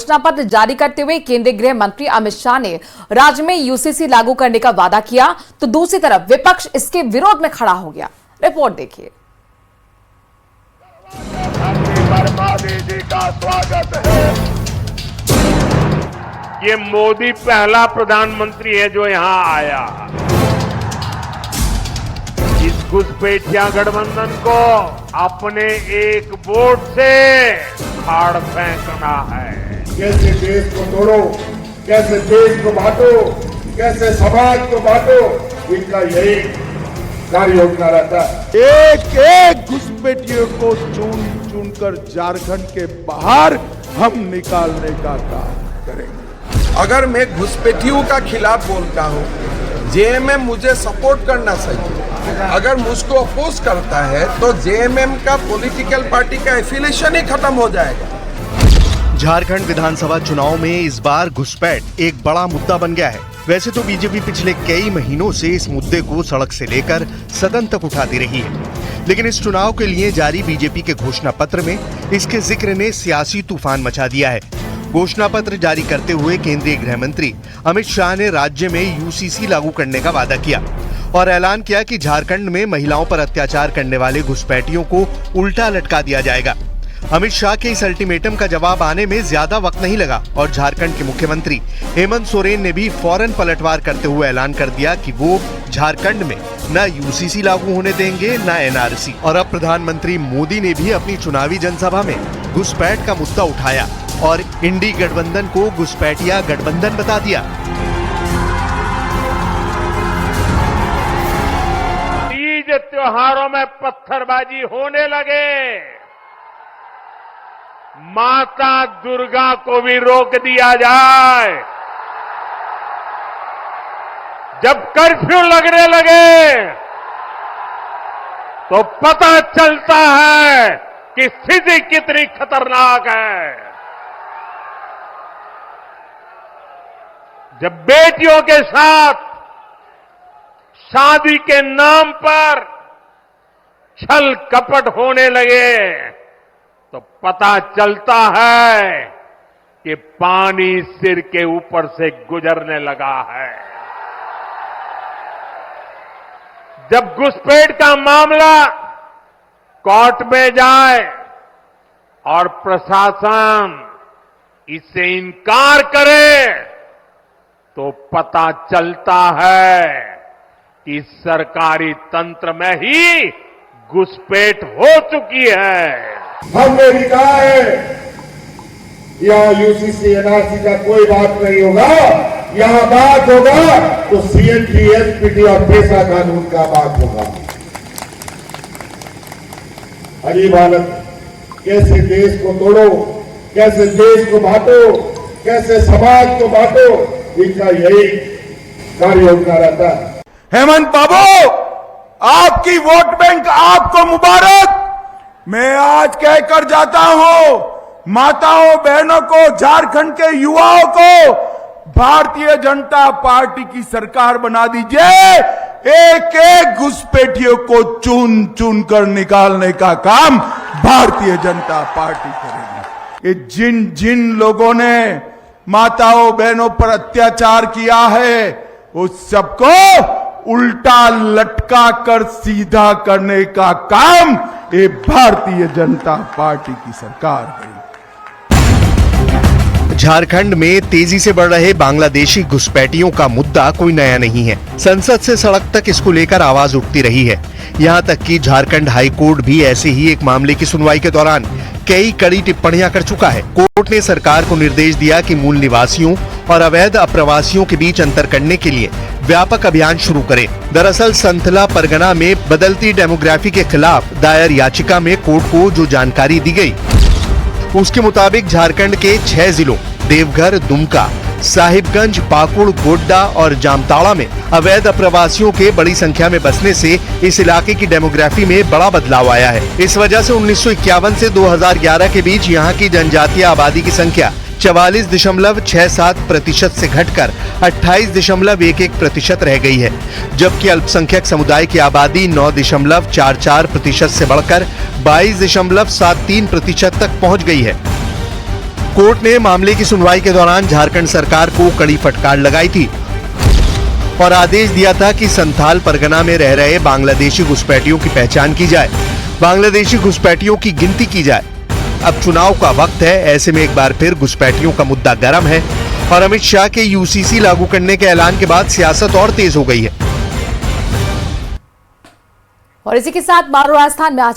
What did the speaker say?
घोषणा पत्र जारी करते हुए केंद्रीय गृह मंत्री अमित शाह ने राज्य में यूसीसी लागू करने का वादा किया, तो दूसरी तरफ विपक्ष इसके विरोध में खड़ा हो गया। रिपोर्ट देखिए। जी का स्वागत है। ये मोदी पहला प्रधानमंत्री है जो यहां आया। इस घुसपैठिया गठबंधन को अपने एक वोट से फाड़ फेंकना है। कैसे देश को तोड़ो, कैसे देश को बांटो, कैसे समाज को बांटो, इनका यही कार्य योजना रहता है। एक एक घुसपैठियों को चुन चुन कर झारखंड के बाहर हम निकालने का काम करेंगे। अगर मैं घुसपैठियों का खिलाफ बोलता हूँ, जेएमएम मुझे सपोर्ट करना चाहिए। अगर मुझको अपोज करता है तो जेएमएम का पॉलिटिकल पार्टी का एफिलिएशन ही खत्म हो जाएगा। झारखंड विधानसभा चुनाव में इस बार घुसपैठ एक बड़ा मुद्दा बन गया है। वैसे तो बीजेपी पिछले कई महीनों से इस मुद्दे को सड़क से लेकर सदन तक उठाती रही है, लेकिन इस चुनाव के लिए जारी बीजेपी के घोषणा पत्र में इसके जिक्र ने सियासी तूफान मचा दिया है। घोषणा पत्र जारी करते हुए केंद्रीय गृह मंत्री अमित शाह ने राज्य में यूसीसी लागू करने का वादा किया और ऐलान किया कि झारखंड में महिलाओं पर अत्याचार करने वाले घुसपैठियों को उल्टा लटका दिया जाएगा। अमित शाह के इस अल्टीमेटम का जवाब आने में ज्यादा वक्त नहीं लगा और झारखंड के मुख्यमंत्री हेमंत सोरेन ने भी फौरन पलटवार करते हुए ऐलान कर दिया कि वो झारखंड में न यूसीसी लागू होने देंगे न एनआरसी। और अब प्रधानमंत्री मोदी ने भी अपनी चुनावी जनसभा में घुसपैठ का मुद्दा उठाया और इंडी गठबंधन को घुसपैठिया गठबंधन बता दिया। तीज त्योहारों में पत्थरबाजी होने लगे, माता दुर्गा को भी रोक दिया जाए। जब कर्फ्यू लगने लगे तो पता चलता है कि स्थिति कितनी खतरनाक है। जब बेटियों के साथ शादी के नाम पर छल कपट होने लगे तो पता चलता है कि पानी सिर के ऊपर से गुजरने लगा है। जब घुसपैठ का मामला कोर्ट में जाए और प्रशासन इससे इनकार करे तो पता चलता है कि सरकारी तंत्र में ही घुसपैठ हो चुकी है। हमने भी कहा है यहाँ यूसीसी एनआरसी का कोई बात नहीं होगा, यहाँ बात होगा तो सीएनटी एसपीटी और पेशा कानून का बात होगा। अजीब हालत, कैसे देश को तोड़ो, कैसे देश को बांटो, कैसे समाज को बांटो, इनका यही कार्य योजना रहता है। हेमंत बाबू, आपकी वोट बैंक आपको मुबारक। मैं आज कहकर जाता हूं, माताओं बहनों को, झारखंड के युवाओं को भारतीय जनता पार्टी की सरकार बना दीजिए। एक एक घुसपैठियों को चुन चुन कर निकालने का काम भारतीय जनता पार्टी करेगी। ये जिन जिन लोगों ने माताओं बहनों पर अत्याचार किया है उस सबको उल्टा लटका कर सीधा करने का काम ये भारतीय जनता पार्टी की सरकार है। झारखंड में तेजी से बढ़ रहे बांग्लादेशी घुसपैठियों का मुद्दा कोई नया नहीं है। संसद से सड़क तक इसको लेकर आवाज उठती रही है। यहाँ तक कि झारखंड हाई कोर्ट भी ऐसे ही एक मामले की सुनवाई के दौरान कई कड़ी टिप्पणियां कर चुका है। कोर्ट ने सरकार को निर्देश दिया कि मूल निवासियों और अवैध अप्रवासियों के बीच अंतर करने के लिए व्यापक अभियान शुरू करे। दरअसल संथला परगना में बदलती डेमोग्राफी के खिलाफ दायर याचिका में कोर्ट को जो जानकारी दी गई उसके मुताबिक झारखंड के 6 जिलों देवघर, दुमका, साहिबगंज, पाकुड़, गोड्डा और जामताड़ा में अवैध अप्रवासियों के बड़ी संख्या में बसने से इस इलाके की डेमोग्राफी में बड़ा बदलाव आया है। इस वजह से 1951 से 2011 के बीच यहाँ की जनजातीय आबादी की संख्या 44.67% से घटकर 28.11% रह गई है, जबकि अल्पसंख्यक समुदाय की आबादी 9.44% से बढ़कर 22.73% तक पहुंच गई है। कोर्ट ने मामले की सुनवाई के दौरान झारखंड सरकार को कड़ी फटकार लगाई थी और आदेश दिया था कि संथाल परगना में रह रहे बांग्लादेशी घुसपैठियों की पहचान की जाए, बांग्लादेशी घुसपैठियों की गिनती की जाए। अब चुनाव का वक्त है, ऐसे में एक बार फिर घुसपैठियों का मुद्दा गर्म है और अमित शाह के यूसीसी लागू करने के ऐलान के बाद सियासत और तेज हो गई है। और इसी के साथ मारो राजस्थान में आज